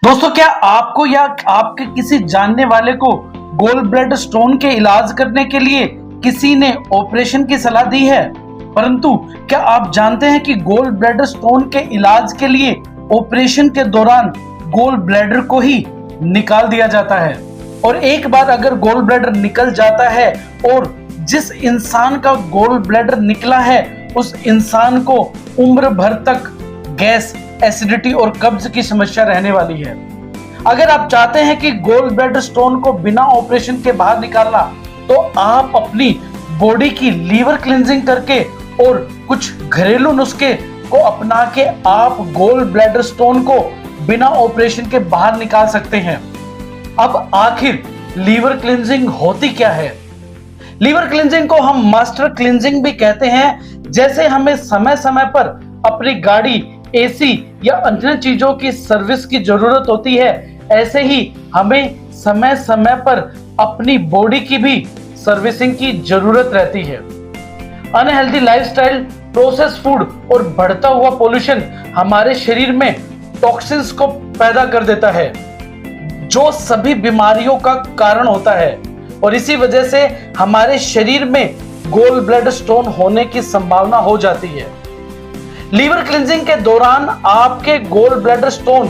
दोस्तों, क्या आपको या आपके किसी जानने वाले को गोल ब्लैडर स्टोन के इलाज करने के लिए किसी ने ऑपरेशन की सलाह दी है? परंतु क्या आप जानते हैं कि गोल ब्लैडर स्टोन के इलाज के लिए ऑपरेशन के दौरान गोल ब्लैडर को ही निकाल दिया जाता है। और एक बार अगर गोल ब्लैडर निकल जाता है और जिस इंसान का गोल ब्लैडर निकला है उस इंसान को उम्र भर तक गैस, एसिडिटी और कब्ज की समस्या रहने वाली है। अगर आप चाहते हैं कि गोल ब्लैडर स्टोन को बिना ऑपरेशन के बाहर निकालना, तो आप अपनी बॉडी की लीवर क्लींजिंग करके और कुछ घरेलू नुस्खे को अपना के आप गोल ब्लैडर स्टोन को बिना ऑपरेशन के बाहर निकाल सकते हैं। अब आखिर लीवर क्लींजिंग होती क्या है? लीवर क्लींजिंग को हम मास्टर क्लींजिंग भी कहते हैं। जैसे हमें समय समय पर अपनी गाड़ी, एसी या अन्य चीजों की सर्विस की जरूरत होती है, ऐसे ही हमें समय समय पर अपनी बॉडी की भी सर्विसिंग की जरूरत रहती है। अनहेल्दी लाइफस्टाइल, प्रोसेस फूड और बढ़ता हुआ पोल्यूशन हमारे शरीर में टॉक्सिन्स को पैदा कर देता है, जो सभी बीमारियों का कारण होता है। और इसी वजह से हमारे शरीर में गोल ब्लैडर स्टोन होने की संभावना हो जाती है। लीवर क्लींजिंग के दौरान आपके gall bladder stone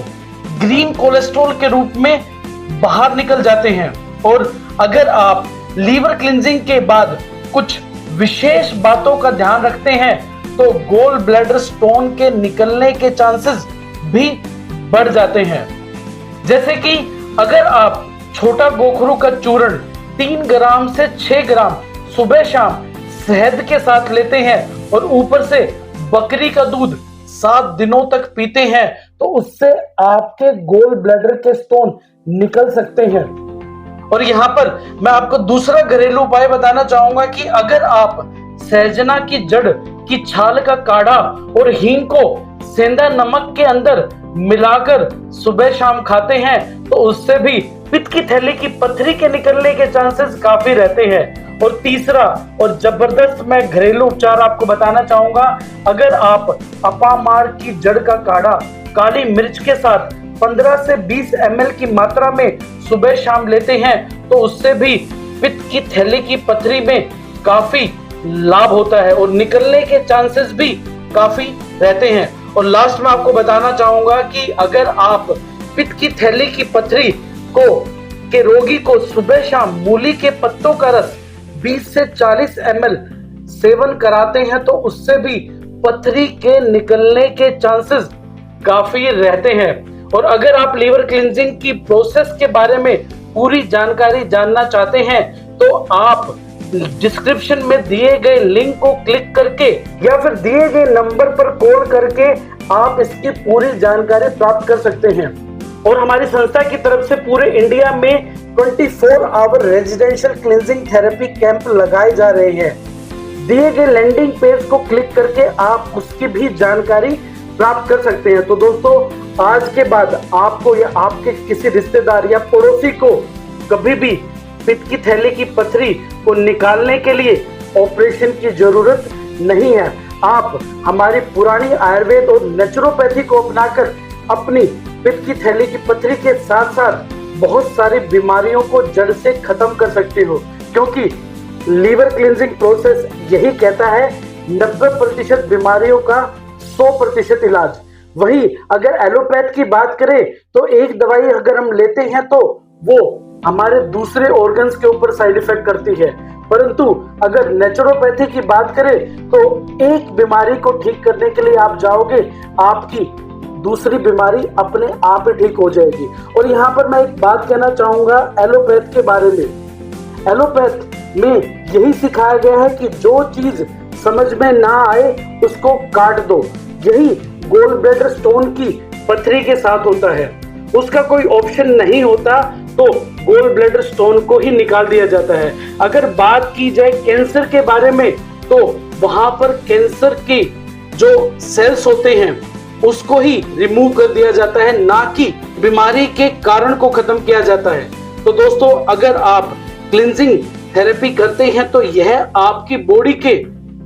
green cholesterol के रूप में बाहर निकल जाते हैं। और अगर आप लीवर क्लींजिंग के बाद कुछ विशेष बातों का ध्यान रखते हैं तो गोल ब्लैडर स्टोन के निकलने के चांसेस भी बढ़ जाते हैं। जैसे कि अगर आप छोटा गोखरू का चूर्ण 3 ग्राम से 6 ग्राम सुबह शाम शहद के साथ लेते हैं और ऊपर से बकरी का दूध 7 दिनों तक पीते हैं, तो उससे आपके गोल ब्लैडर के स्टोन निकल सकते हैं। और यहाँ पर मैं आपको दूसरा घरेलू उपाय बताना चाहूंगा कि अगर आप सहजना की जड़ की छाल का काढ़ा और हींग को सेंधा नमक के अंदर मिलाकर सुबह शाम खाते हैं, तो उससे भी पित्त की थैली की पथरी के निकलने के चांसेस काफी रहते हैं। और तीसरा और जबरदस्त मैं घरेलू उपचार आपको बताना चाहूंगा, अगर आप अपामार की जड़ का काढ़ा काली मिर्च के साथ 15 से 20 ml की मात्रा में सुबह शाम लेते हैं, तो उससे भी पित्त की थैली की पथरी में काफी लाभ होता है और निकलने के चांसेस भी काफी रहते हैं। और लास्ट में आपको बताना चाहूंगा कि अगर आप पित्त की थैली की पथरी के रोगी को सुबह शाम मूली के पत्तों का रस 20 से 40 ml सेवन कराते हैं, तो उससे भी पथरी के निकलने के चांसेस काफी रहते हैं। और अगर आप लीवर क्लींजिंग की प्रोसेस के बारे में पूरी जानकारी जानना चाहते हैं, तो आप डिस्क्रिप्शन में दिए गए लिंक को क्लिक करके या फिर दिए गए नंबर पर कॉल करके आप इसकी पूरी जानकारी प्राप्त कर सकते हैं। और हमारी संस्था की तरफ से पूरे इंडिया में 24 hour residential cleansing therapy camp लगाए जा रहे हैं। दिए गए लैंडिंग पेज को क्लिक करके आप उसकी भी जानकारी प्राप्त कर सकते हैं। तो दोस्तों, आज के बाद आपको या आपके किसी रिश्तेदार या पड़ोसी को कभी भी पित्त की थैली की पथरी को निकालने के लिए ऑपरेशन की जरूरत नहीं है। आप हमारी पुरानी आयुर्वेद और नेचुरोपैथी को अपनाकर अपनी पित्त की थैली की पथरी के साथ साथ बहुत सारी बीमारियों को जड़ से खत्म कर सकते हो, क्योंकि लीवर क्लींजिंग प्रोसेस यही कहता है 90% बीमारियों का 100% इलाज। वही अगर एलोपैथ की बात करें तो एक दवाई अगर हम लेते हैं तो वो हमारे दूसरे ऑर्गन्स के ऊपर साइड इफेक्ट करती है, परंतु अगर नेचुरोपैथी की बात करें तो एक बीमारी को ठीक करने के लिए आप जाओगे, आपकी दूसरी बीमारी अपने आप ही ठीक हो जाएगी। और यहाँ पर मैं एक बात कहना चाहूंगा एलोपैथ के बारे में। एलोपैथ में यही सिखाया गया है कि जो चीज समझ में ना आए उसको काट दो। यही गोल ब्लैडर स्टोन की पथरी के साथ होता है। उसका कोई ऑप्शन नहीं होता, तो गोल ब्लैडर स्टोन को ही निकाल दिया जाता है। अगर बात की जाए कैंसर के बारे में, तो वहां पर कैंसर के जो सेल्स होते हैं उसको ही रिमूव कर दिया जाता है, ना कि बीमारी के कारण को खत्म किया जाता है। तो दोस्तों, अगर आप क्लींजिंग थेरेपी करते हैं तो यह आपकी बॉडी के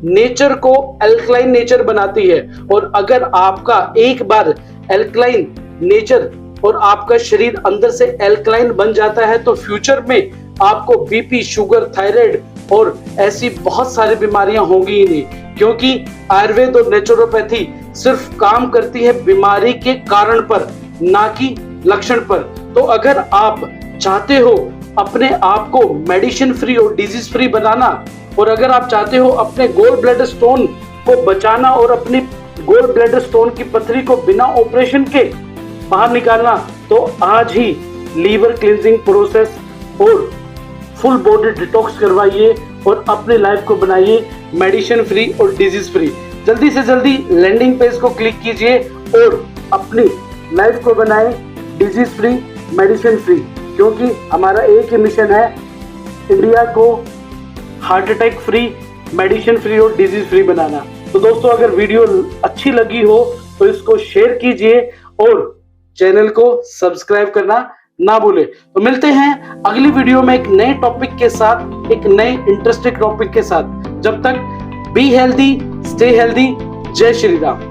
नेचर को अल्कलाइन नेचर बनाती है। और अगर आपका एक बार अल्कलाइन नेचर और आपका शरीर अंदर से एल्कलाइन बन जाता है तो फ्यूचर में आपको बीपी, शुगर, थायराइड और ऐसी बहुत सारी बीमारियां होंगी ही नहीं, क्योंकि आयुर्वेद और नेचुरोपैथी सिर्फ काम करती है बीमारी के कारण पर, ना कि लक्षण पर। तो अगर आप चाहते हो अपने आप को मेडिसिन फ्री और डिजीज फ्री बनाना, और अगर आप चाहते हो अपने गोल ब्लैडर स्टोन को बचाना और अपनी गोल ब्लैडर स्टोन की पथरी को बिना ऑपरेशन के बाहर निकालना, तो आज ही लीवर क्लींजिंग प्रोसेस और फुल बॉडी डिटॉक्स करवाइए और अपनी लाइफ को बनाइए मेडिसिन फ्री और डिजीज फ्री। जल्दी से जल्दी लैंडिंग पेज को क्लिक कीजिए और अपनी लाइफ को बनाएं डिजीज फ्री, मेडिसिन फ्री, क्योंकि हमारा एक ही मिशन है, इंडिया को heart attack free, medicine free और डिजीज फ्री बनाना। तो दोस्तों, अगर वीडियो अच्छी लगी हो तो इसको शेयर कीजिए और चैनल को सब्सक्राइब करना ना भूले। तो मिलते हैं अगली वीडियो में एक नए टॉपिक के साथ, एक नए इंटरेस्टिंग टॉपिक के साथ। जब तक बी हेल्दी, स्टे हेल्दी। जय श्री राम।